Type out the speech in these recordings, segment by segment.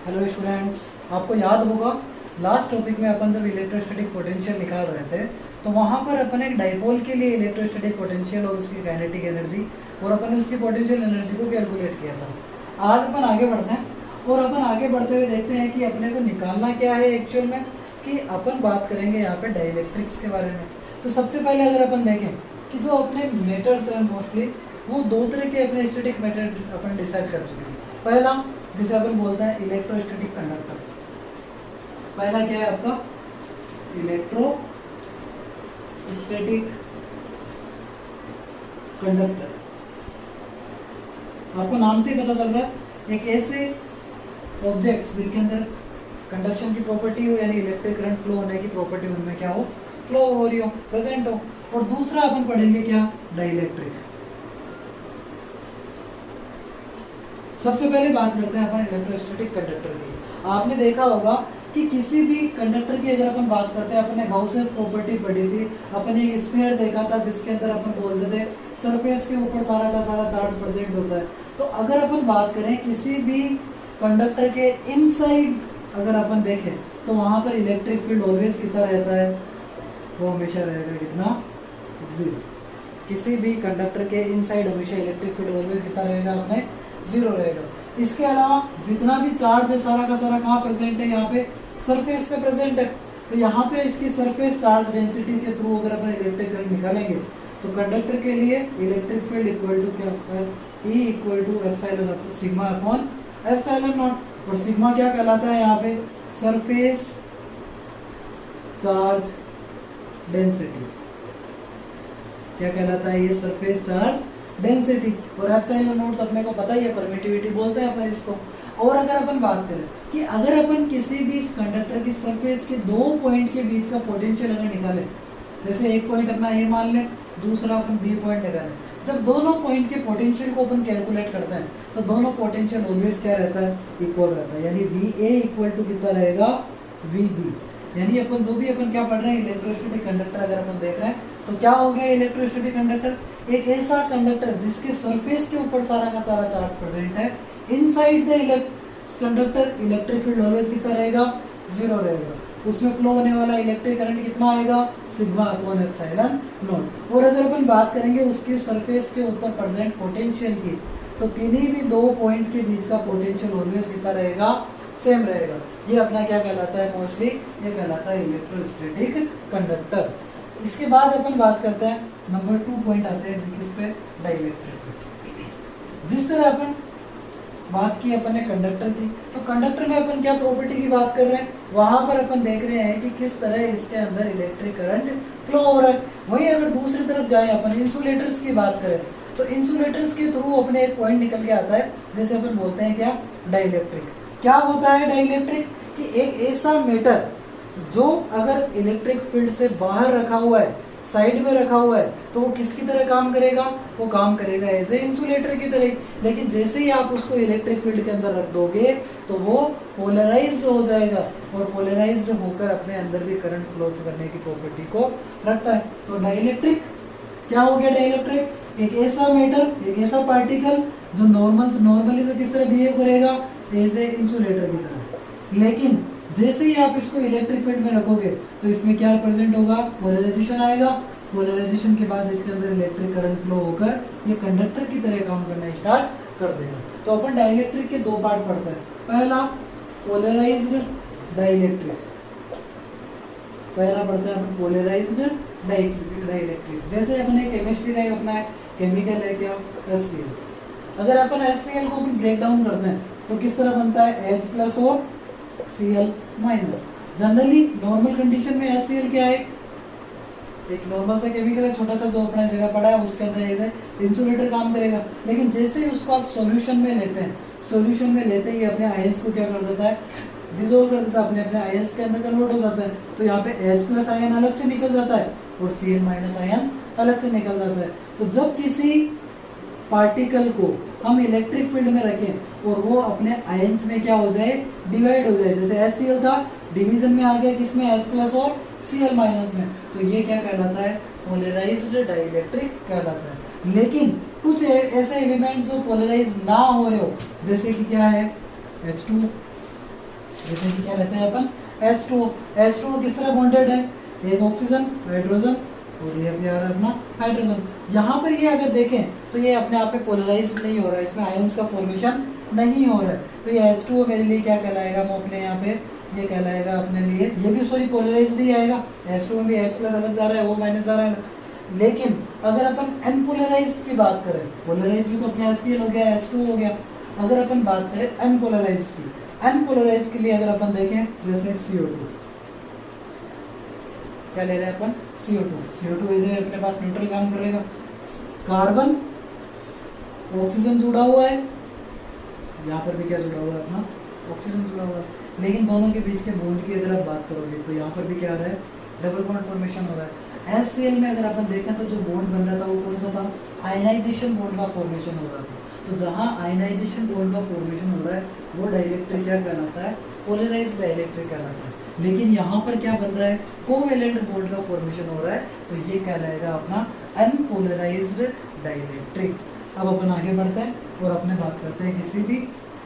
Hello students, आपको याद होगा लास्ट टॉपिक में अपन जब इलेक्ट्रोस्टैटिक पोटेंशियल निकाल रहे थे तो वहाँ पर अपन एक डाइपोल के लिए इलेक्ट्रोस्टैटिक पोटेंशियल और उसकी काइनेटिक एनर्जी और अपन ने उसकी पोटेंशियल एनर्जी को कैलकुलेट किया था। आज अपन आगे बढ़ते हैं और अपन आगे बढ़ते हुए देखते हैं कि अपने को निकालना क्या है एक्चुअल में, कि अपन बात करेंगे यहाँ पे डाइलेक्ट्रिक्स के बारे में। तो सबसे पहले अगर अपन देखें कि जो अपने मेटर्स हैं मोस्टली वो दो तरह के अपने स्टैटिक मेटर अपन डिसाइड कर चुके हैं। पहला जिसे अपन बोलते हैं इलेक्ट्रोस्टैटिक कंडक्टर। पहला क्या है आपका इलेक्ट्रोस्टैटिक कंडक्टर। आपको नाम से ही पता चल रहा है एक ऐसे ऑब्जेक्ट्स जिनके अंदर कंडक्शन की प्रॉपर्टी हो, यानी इलेक्ट्रिक करंट फ्लो होने की प्रॉपर्टी उनमें क्या हो, फ्लो हो रही हो, प्रेजेंट हो। और दूसरा अपन पढ़ेंगे क्या, डाइलेक्ट्रिक। सबसे पहले बात करते हैं अपन इलेक्ट्रोस्टैटिक कंडक्टर की। आपने देखा होगा कि किसी भी कंडक्टर की अगर अपन बात करते हैं, अपने गाउसेस प्रॉपर्टी पढ़ी थी, अपन एक स्फीयर देखा था जिसके अंदर अपन बोलते थे सरफेस के ऊपर सारा का सारा चार्ज प्रेजेंट होता है। तो अगर अपन बात करें किसी भी कंडक्टर के इनसाइड अगर अपन देखें तो वहां पर इलेक्ट्रिक फील्ड ऑलवेज कितना रहता है, वो हमेशा रहेगा कितना, जीरो। किसी भी कंडक्टर के इनसाइड हमेशा इलेक्ट्रिक फील्ड ऑलवेज कितना रहेगा, अपने जीरो रहेगा। इसके अलावा जितना भी चार्ज है सारा का सारा कहाँ प्रेजेंट है, यहाँ पे सरफेस पे प्रेजेंट है। तो यहाँ पे इसकी सरफेस चार्ज डेंसिटी के थ्रू अगर अपन इलेक्ट्रिक करंट निकालेंगे तो कंडक्टर के लिए इलेक्ट्रिक फील्ड इक्वल टू क्या होता है, E equal to epsilon sigma upon epsilon nought. और सिग्मा क्या कहलाता है, यहाँ पे सरफेस चार्ज डेंसिटी क्या कहलाता है, ये सरफेस चार्ज डेंसिटी। और एप्सिलॉन नॉट तो अपने को पता ही है, परमिटिविटी बोलते हैं अपन इसको। और अगर अपन बात करें कि अगर अपन किसी भी कंडक्टर की सरफेस के दो पॉइंट के बीच का पोटेंशियल अगर निकालें, जैसे एक पॉइंट अपना ए मान लें, दूसरा अपन बी पॉइंट निकालें, जब दोनों पॉइंट के पोटेंशियल को अपन कैलकुलेट करते हैं तो दोनों पोटेंशियल ऑलवेज क्या रहता है, इक्वल रहता है। यानी वी ए इक्वल टू कितना रहेगा, वी बी। यानी अपन जो भी अपन क्या पढ़ रहे हैं इलेक्ट्रोस्टैटिक कंडक्टर अगर अपन देख रहे हैं तो क्या हो गया इलेक्ट्रोस्टैटिक कंडक्टर, एक ऐसा कंडक्टर जिसके सरफेस के ऊपर सारा का सारा चार्ज प्रेजेंट है। Inside the conductor electric field always कितना रहेगा, जीरो रहेगा। उसमें फ्लो होने वाला इलेक्ट्रिक करंट कितना आएगा, सिग्मा अपॉन एप्सिलॉन नॉट। और अगर अपन बात करेंगे उसकी सरफेस के ऊपर प्रेजेंट पोटेंशियल की, तो किन्हीं भी दो पॉइंट के बीच का पोटेंशियल ऑलवेज कितना रहेगा, सेम रहेगा। ये अपना क्या कहलाता है, मोस्टली ये कहलाता है इलेक्ट्रोस्टैटिक कंडक्टर। इसके बाद अपन बात करते हैं नंबर 2 पॉइंट आते हैं जिस पे, डाइलेक्ट्रिक। जिस तरह अपन बात की अपन ने कंडक्टर की, तो कंडक्टर में अपन क्या प्रॉपर्टी की बात कर रहे हैं, वहां पर अपन देख रहे हैं कि किस तरह इसके अंदर इलेक्ट्रिक करंट फ्लो हो रहा है। वहीं अगर दूसरी तरफ जाए अपन इंसुलेटर्स की बात करें तो इंसुलेटर्स के थ्रू अपने एक पॉइंट निकल के आता है जैसे अपन बोलते हैं क्या, डाइलेक्ट्रिक। क्या होता है डाइलेक्ट्रिक, कि एक ऐसा मेटर जो अगर इलेक्ट्रिक फील्ड से बाहर रखा हुआ है, साइड में रखा हुआ है, तो वो किसकी तरह काम करेगा, वो काम करेगा एज ए इंसुलेटर की तरह। लेकिन जैसे ही आप उसको इलेक्ट्रिक फील्ड के अंदर रख दोगे तो वो पोलराइज्ड हो जाएगा और पोलराइज्ड होकर अपने अंदर भी करंट फ्लो करने की प्रॉपर्टी को रखता है। तो डाइलेक्ट्रिक क्या हो गया, डाइलेक्ट्रिक एक ऐसा मेटर, एक ऐसा पार्टिकल जो नॉर्मली तो किस तरह बिहेव करेगा, एज ए इंसुलेटर की तरह। लेकिन जैसे ही आप इसको इलेक्ट्रिक फील्ड में रखोगे तो इसमें क्या प्रेजेंट होगा, पोलराइजेशन आएगा। पोलराइजेशन के बाद इसके अंदर इलेक्ट्रिक करंट फ्लो होकर ये कंडक्टर की तरह काम करना स्टार्ट कर देगा। तो अपन डाइलेक्ट्रिक के दो पार्ट पढ़ते हैं। पहला पोलराइज्ड डाइलेक्ट्रिक, पहला पढ़ते हैं अपन पोलराइज्ड डाइलेक्ट्रिक। जैसे अपने केमिस्ट्री का अपना केमिकल है क्या, HCl। अगर अपन HCl को अपन ब्रेक डाउन करते हैं तो किस तरह बनता है, H प्लस और Cl minus. Generally normal condition में HCl क्या है, एक नॉर्मल सा केमिकल है छोटा सा जो अपने जगह पड़ा है, उसके अंदर एज इंसुलेटर काम करेगा। लेकिन जैसे ही उसको आप सॉल्यूशन में लेते हैं, सॉल्यूशन में लेते ही अपने आयंस को क्या कर देता है, डिसॉल्व कर देता है, अपने अपने आयंस के अंदर कन्वर्ट हो जाता है। तो यहाँ पे H प्लस आयन अलग से निकल जाता है और Cl माइनस आयन अलग से निकल जाता है। तो जब किसी पार्टिकल को हम इलेक्ट्रिक फील्ड में रखें और वो अपने आयंस में क्या हो जाए, डिवाइड हो जाए, जैसे HCl था डिवीजन में आ गया किसमें, H प्लस और Cl माइनस में, तो ये क्या कहलाता है, पोलराइज्ड डाइलेक्ट्रिक कहलाता है। लेकिन कुछ ऐसे एलिमेंट जो पोलराइज ना हो रहे हो, जैसे कि क्या है H2 जैसे कि क्या लेते हैं अपन H2O। H2O किस तरह बॉन्डेड है, एक ऑक्सीजन हाइड्रोजन और ये भी आ रहा है अपना हाइड्रोजन। यहाँ पर ये अगर देखें तो ये अपने आप में पोलराइज्ड नहीं हो रहा है, इसमें आयंस का फॉर्मेशन नहीं हो रहा है। तो ये H2O मेरे लिए क्या कहलाएगा, वो अपने यहाँ पे ये कहलाएगा अपने लिए, ये भी सॉरी पोलराइज्ड ही आएगा। H2O में भी H प्लस अलग जा रहा है, O माइनस जा रहा है। लेकिन अगर अपन अनपोलराइज्ड की बात करें, पोलराइज्ड भी तो अपने HCl हो गया, H2O हो गया। अगर अपन बात करें अनपोलराइज्ड की, अनपोलराइज्ड के लिए अगर अपन देखें जैसे CO2, क्या ले रहे हैं अपन CO2 इसे अपने पास न्यूट्रल काम करेगा, कार्बन ऑक्सीजन जुड़ा हुआ है, यहाँ पर भी क्या जुड़ा हुआ है अपना ऑक्सीजन जुड़ा हुआ है। लेकिन दोनों के बीच के बॉन्ड की अगर आप बात करोगे तो यहाँ पर भी क्या आ रहा है, डबल बॉन्ड फॉर्मेशन हो रहा है। HCl में अगर अपन देखें तो जो बॉन्ड बन रहा था वो कौन सा था, आयनाइजेशन बॉन्ड का फॉर्मेशन हो रहा था। तो जहाँ आयनाइजेशन बॉन्ड का फॉर्मेशन हो रहा है वो डाइलेक्ट्रिक क्या कहलाता है, पोलराइज्ड डाइलेक्ट्रिक कहलाता है। लेकिन यहाँ पर क्या बन रहा है, कोवेलेंट बॉन्ड का फॉर्मेशन हो रहा है, तो ये कहलाएगा अपना अनपोलराइज्ड डाइलेक्ट्रिक। अब अपन आगे बढ़ते हैं और अपने बात करते हैं किसी भी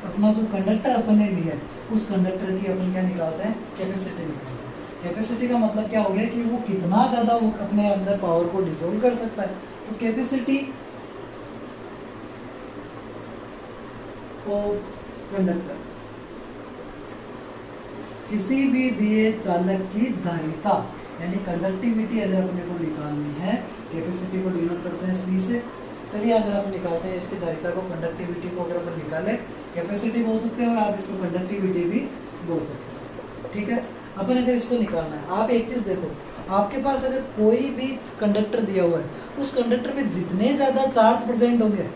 अपना जो कंडक्टर अपन ने लिया है उस कंडक्टर की अपन क्या निकालते हैं, कैपेसिटी निकालते हैं। कैपेसिटी का मतलब क्या हो गया कि वो कितना ज़्यादा वो अपने अंदर पावर को डिसोल्व कर सकता है। तो कैपेसिटी ऑफ कंडक्टर, किसी भी दिए चालक की धारिता यानी कंडक्टिविटी अगर अपने को निकालनी है, कैपेसिटी को डिनोट करते हैं C से। चलिए अगर आप निकालते हैं इसकी धारिता को, कंडक्टिविटी को अगर अपन निकालें, कैपेसिटी बोल सकते हो आप इसको, कंडक्टिविटी भी बोल सकते हो, ठीक है। अपन अगर इसको निकालना है, आप एक चीज़ देखो, आपके पास अगर कोई भी कंडक्टर दिया हुआ है, उस कंडक्टर में जितने ज़्यादा चार्ज प्रेजेंट होंगे,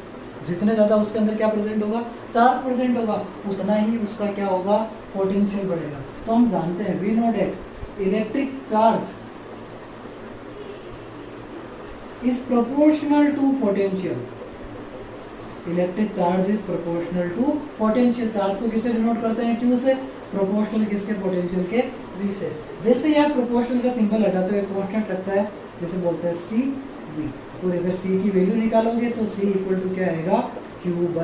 जितने ज़्यादा उसके अंदर क्या प्रेजेंट होगा, चार्ज प्रेजेंट होगा, उतना ही उसका क्या होगा, पोटेंशियल बढ़ेगा। तो हम जानते हैं we know that electric charge is proportional to potential, electric charge is proportional to potential. Charge को किससे डिनोट करते हैं, Q से, प्रोपोर्शनल किसके, पोटेंशियल के V से। जैसे ही आप प्रोपोर्शनल का सिंबल हटाते हो एक कांस्टेंट लगता है, जैसे बोलते हैं CV, और अगर C की वैल्यू निकालोगे तो C इक्वल टू क्या आएगा, Q/V।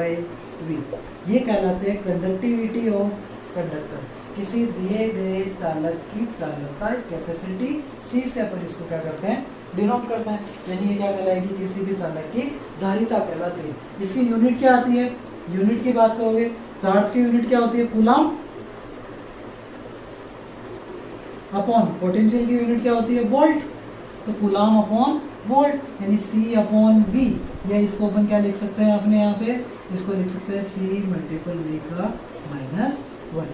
ये कहलाते हैं कंडक्टिविटी ऑफ कंडक्टर, किसी दिए गए चालक की चालकता, कैपेसिटी C से अपन इसको क्या करते हैं, डिनोट करते हैं। यानी ये क्या कहलाएगी, किसी भी चालक की धारिता कहलाती है। इसकी यूनिट क्या आती है, यूनिट की बात करोगे, चार्ज की यूनिट क्या होती है, कूलम, अपॉन पोटेंशियल की यूनिट क्या होती है, वोल्ट। तो कूलम अपॉन वोल्ट यानी C/V, या इसको अपन क्या लिख सकते हैं अपने यहाँ पे, इसको लिख सकते हैं C/V का -1।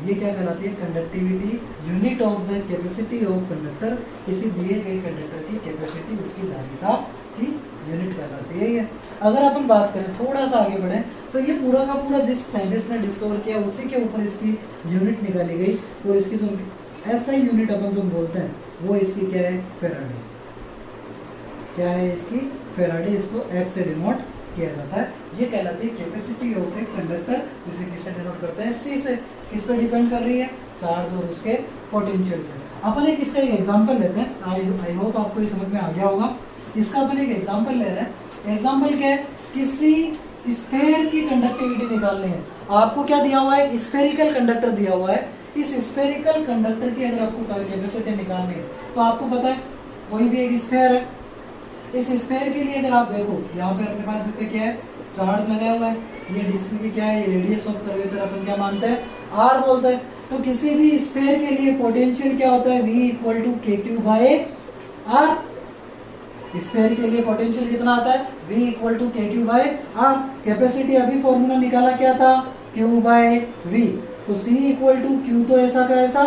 ये क्या कहलाती है, conductivity, unit of the capacity of conductor, किसी दिए गए कंडक्टर की कैपेसिटी, उसकी धारिता की यूनिट कहलाती है ये। अगर अपन बात करें थोड़ा सा आगे बढ़े तो ये पूरा का पूरा जिस साइंटिस्ट ने डिस्कवर किया उसी के ऊपर इसकी यूनिट निकाली गई, और इसकी जो ऐसा ही यूनिट अपन जो बोलते हैं वो इसकी क्या है, फेराडे। क्या है इसकी, फेराडे, इसको F से डिनोट किया जाता है। ये कहलाती है कैपेसिटी ऑफ ए कंडक्टर, जिसे किससे डिनोट करते हैं, C से। किस पे डिपेंड कर रही है, चार्ज और उसके पोटेंशियल पे। अपन एक इसका एक एग्जांपल लेते हैं, आई होप आपको ये समझ में आ गया होगा। इसका अपन एक एग्जांपल ले रहे हैं। एग्जांपल क्या है, किसी स्फेयर की कंडक्टिविटी निकालनी है। आपको क्या दिया हुआ है, स्फेरिकल कंडक्टर दिया हुआ है। इस स्फेरिकल कंडक्टर की अगर आपको कैपेसिटी निकालनी है तो आपको पता है कोई भी एक स्फेयर है, इस स्फेयर के लिए अगर आप देखो यहाँ पे अपने पास इस पे क्या है, चार्ज लगा हुआ है, ये डिस्क की क्या है, ये रेडियस ऑफ कर्वेचर अपन क्या मानते हैं, R बोलते हैं। तो किसी भी स्फेयर के लिए पोटेंशियल क्या होता है, V equal to KQ/R। Sphere के लिए पोटेंशियल कितना आता है, V equal to KQ/R। Capacity अभी फॉर्मूला निकाला क्या था, Q/V। तो C इक्वल टू Q तो ऐसा का ऐसा,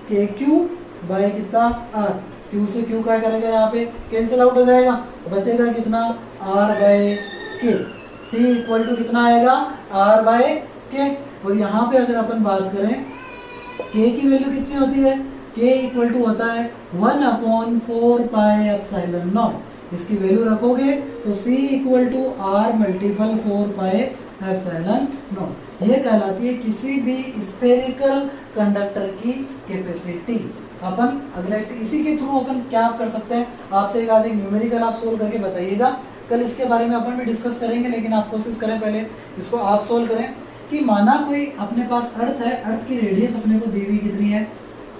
KQ/कितना R। Q से Q क्या करेगा, यहाँ पे कैंसिल आउट हो जाएगा, बचेगा कितना, R/K। C इक्वल टू कितना आएगा, R/K। और यहाँ पे अगर अपन बात करें K की वैल्यू कितनी होती है, K इक्वल टू होता है 1/4πε0। इसकी वैल्यू रखोगे तो C equal to R multiple 4πε0। ये कहलाती है किसी भी स्फेरिकल कंडक्टर की कैपेसिटी। अपन अगले इसी के थ्रू अपन क्या कर सकते हैं, आपसे एक आज एक न्यूमेरिकल आप सोल्व करके बताइएगा। कल इसके बारे में अपन भी डिस्कस करेंगे, लेकिन आप कोशिश करें पहले इसको आप सोल्व करें कि माना कोई अपने पास अर्थ है, अर्थ की रेडियस अपने को दी हुई कितनी है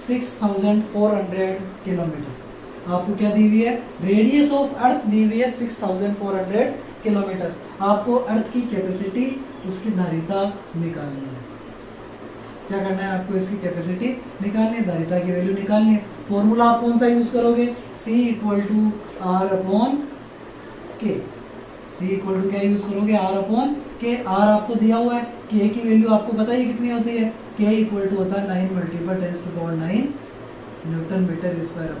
6400 किलोमीटर। आपको क्या दी हुई है, रेडियस ऑफ अर्थ दी हुई है 6400 किलोमीटर। आपको अर्थ की कैपेसिटी, उसकी धारिता निकालनी है। क्या करना है आपको, इसकी कैपेसिटी निकालनी है, धारिता की वैल्यू निकालनी है। फॉर्मूला आप कौन सा यूज करोगे, C = R/K। C = क्या यूज करोगे, R/K। R आपको दिया हुआ है, K की वैल्यू आपको पता ही कितनी होती है, K = होता है 9 × 10⁹ newton metre square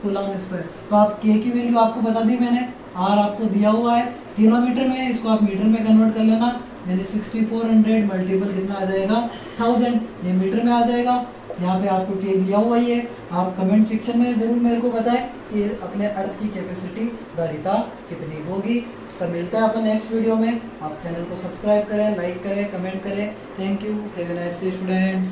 coulomb square. तो आप K की वैल्यू आपको बता दी मैंने, R आपको दिया हुआ है किलोमीटर में, इसको आप मीटर में कन्वर्ट कर लेना, यानी 6400 मल्टीपल कितना आ जाएगा 1000, ये मीटर में आ जाएगा। यहाँ पे आपको K दिया हुआ ही है। आप कमेंट सेक्शन में जरूर मेरे को बताएं कि अपने अर्थ की कैपेसिटी, धारिता कितनी होगी। तो मिलता है अपन नेक्स्ट वीडियो में। आप चैनल को सब्सक्राइब करें, लाइक करें, कमेंट करें। Thank you, have a nice day students.